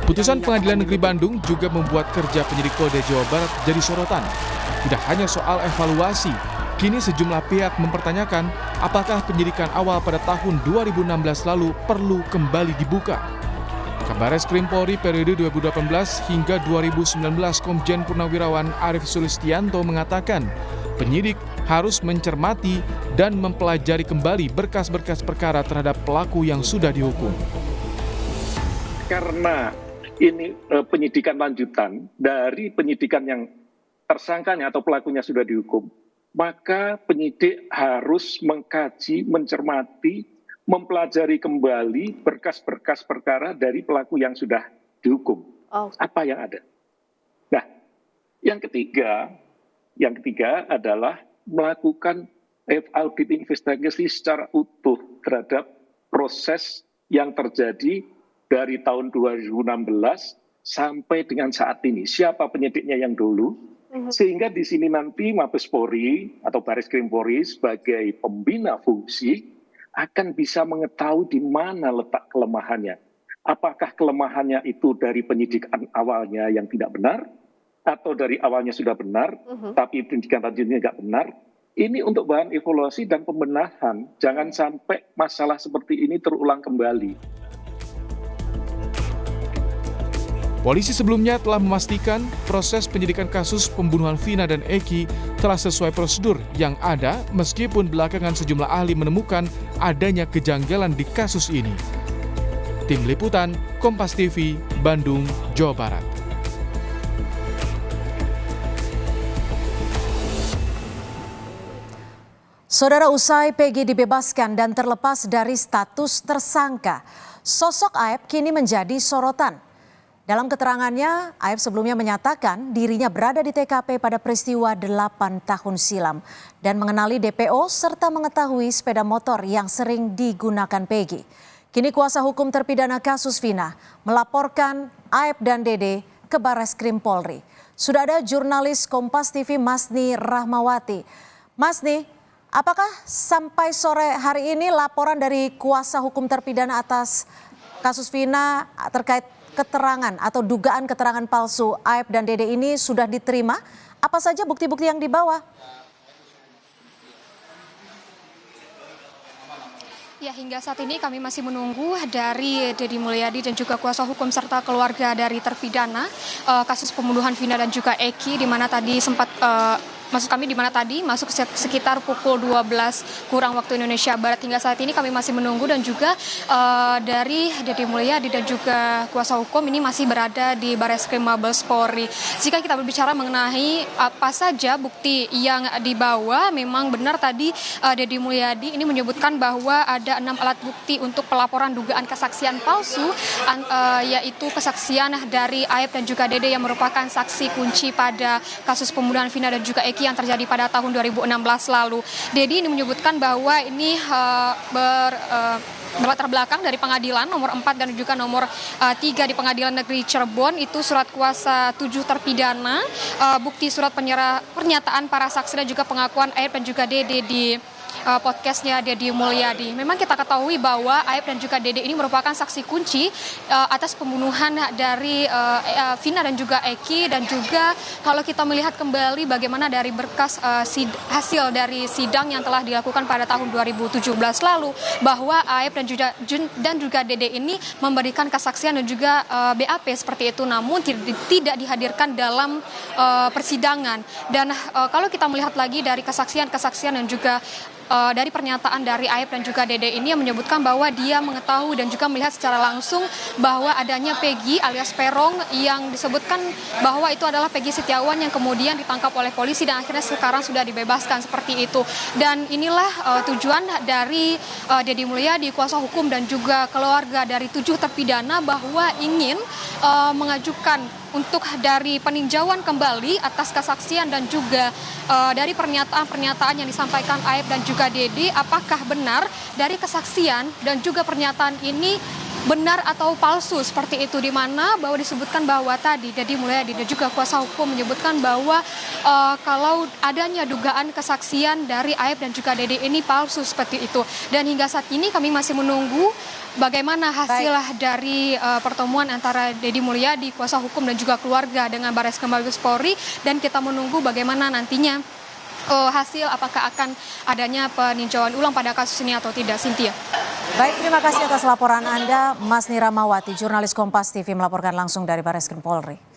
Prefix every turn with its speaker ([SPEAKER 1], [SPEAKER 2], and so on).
[SPEAKER 1] Putusan Pengadilan Negeri Bandung juga membuat kerja penyidik Polda Jawa Barat jadi sorotan. Tidak hanya soal evaluasi, kini sejumlah pihak mempertanyakan apakah penyidikan awal pada tahun 2016 lalu perlu kembali dibuka. Kabarreskrim Polri periode 2018 hingga 2019 Komjen Purnawirawan Arief Sulistianto mengatakan, penyidik harus mencermati dan mempelajari kembali berkas-berkas perkara terhadap pelaku yang sudah dihukum.
[SPEAKER 2] Karena ini penyidikan lanjutan dari penyidikan yang tersangkanya atau pelakunya sudah dihukum, maka penyidik harus mengkaji, mencermati, mempelajari kembali berkas-berkas perkara dari pelaku yang sudah dihukum. Apa yang ada? Nah, yang ketiga adalah melakukan audit investigasi secara utuh terhadap proses yang terjadi dari tahun 2016 sampai dengan saat ini. Siapa penyidiknya yang dulu? Sehingga di sini nanti Mabes Polri atau Barreskrim Polri sebagai pembina fungsi akan bisa mengetahui di mana letak kelemahannya. Apakah kelemahannya itu dari penyidikan awalnya yang tidak benar, atau dari awalnya sudah benar, tapi penyidikan lanjutnya nggak benar. Ini untuk bahan evaluasi dan pembenahan. Jangan sampai masalah seperti ini terulang kembali.
[SPEAKER 1] Polisi sebelumnya telah memastikan proses penyidikan kasus pembunuhan Vina dan Eki telah sesuai prosedur yang ada meskipun belakangan sejumlah ahli menemukan adanya kejanggalan di kasus ini. Tim Liputan, Kompas TV, Bandung, Jawa Barat.
[SPEAKER 3] Saudara, usai Peggy dibebaskan dan terlepas dari status tersangka, sosok Aep kini menjadi sorotan. Dalam keterangannya, Aep sebelumnya menyatakan dirinya berada di TKP pada peristiwa 8 tahun silam dan mengenali DPO serta mengetahui sepeda motor yang sering digunakan Peggy. Kini kuasa hukum terpidana kasus Vina melaporkan Aep dan Dede ke Barreskrim Polri. Sudah ada jurnalis Kompas TV Masni Rahmawati. Masni, apakah sampai sore hari ini laporan dari kuasa hukum terpidana atas kasus Vina terkait keterangan atau dugaan keterangan palsu Aep dan Dede ini sudah diterima? Apa saja bukti-bukti yang dibawa?
[SPEAKER 4] Ya, hingga saat ini kami masih menunggu dari Deddy Mulyadi dan juga kuasa hukum serta keluarga dari terpidana kasus pembunuhan Vina dan juga Eki, di mana tadi sempat masuk sekitar pukul 12 kurang waktu Indonesia Barat. Hingga saat ini kami masih menunggu dan juga dari Deddy Mulyadi dan juga kuasa hukum ini masih berada di Barreskrim Mabes Polri. Jika kita berbicara mengenai apa saja bukti yang dibawa, memang benar tadi Deddy Mulyadi ini menyebutkan bahwa ada 6 alat bukti untuk pelaporan dugaan kesaksian palsu, yaitu kesaksian dari Aep dan juga Dede yang merupakan saksi kunci pada kasus pembunuhan Vina dan juga Eki yang terjadi pada tahun 2016 lalu. Deddy ini menyebutkan bahwa ini berlatar belakang dari pengadilan nomor 4 dan juga nomor 3 di Pengadilan Negeri Cirebon, itu surat kuasa 7 terpidana, bukti surat pernyataan para saksi dan juga pengakuan Aep dan juga Dede di podcastnya Deddy Mulyadi. Memang kita ketahui bahwa Aep dan juga Dede ini merupakan saksi kunci atas pembunuhan dari Vina dan juga Eki, dan juga kalau kita melihat kembali bagaimana dari berkas hasil dari sidang yang telah dilakukan pada tahun 2017 lalu, bahwa Aep dan juga Dede ini memberikan kesaksian dan juga BAP seperti itu, namun tidak dihadirkan dalam persidangan. Dan kalau kita melihat lagi dari kesaksian dan juga dari pernyataan dari Aep dan juga Dede ini yang menyebutkan bahwa dia mengetahui dan juga melihat secara langsung bahwa adanya Peggy alias Peron yang disebutkan bahwa itu adalah Peggy Setiawan yang kemudian ditangkap oleh polisi dan akhirnya sekarang sudah dibebaskan seperti itu. Dan inilah tujuan dari Deddy Mulyadi, kuasa hukum dan juga keluarga dari 7 terpidana, bahwa ingin mengajukan untuk dari peninjauan kembali atas kesaksian dan juga dari pernyataan-pernyataan yang disampaikan Aep dan juga Dede, apakah benar dari kesaksian dan juga pernyataan ini benar atau palsu seperti itu, di mana bahwa disebutkan bahwa tadi Deddy Mulyadi dan juga kuasa hukum menyebutkan bahwa kalau adanya dugaan kesaksian dari Aep dan juga Dede ini palsu seperti itu. Dan hingga saat ini kami masih menunggu bagaimana hasil dari pertemuan antara Deddy Mulyadi, kuasa hukum dan juga keluarga dengan Barreskrim Mabes Polri, dan kita menunggu bagaimana nantinya hasil apakah akan adanya peninjauan ulang pada kasus ini atau tidak, Cynthia.
[SPEAKER 3] Baik, terima kasih atas laporan Anda, Mas Niramawati, jurnalis Kompas TV melaporkan langsung dari Barreskrim Polri.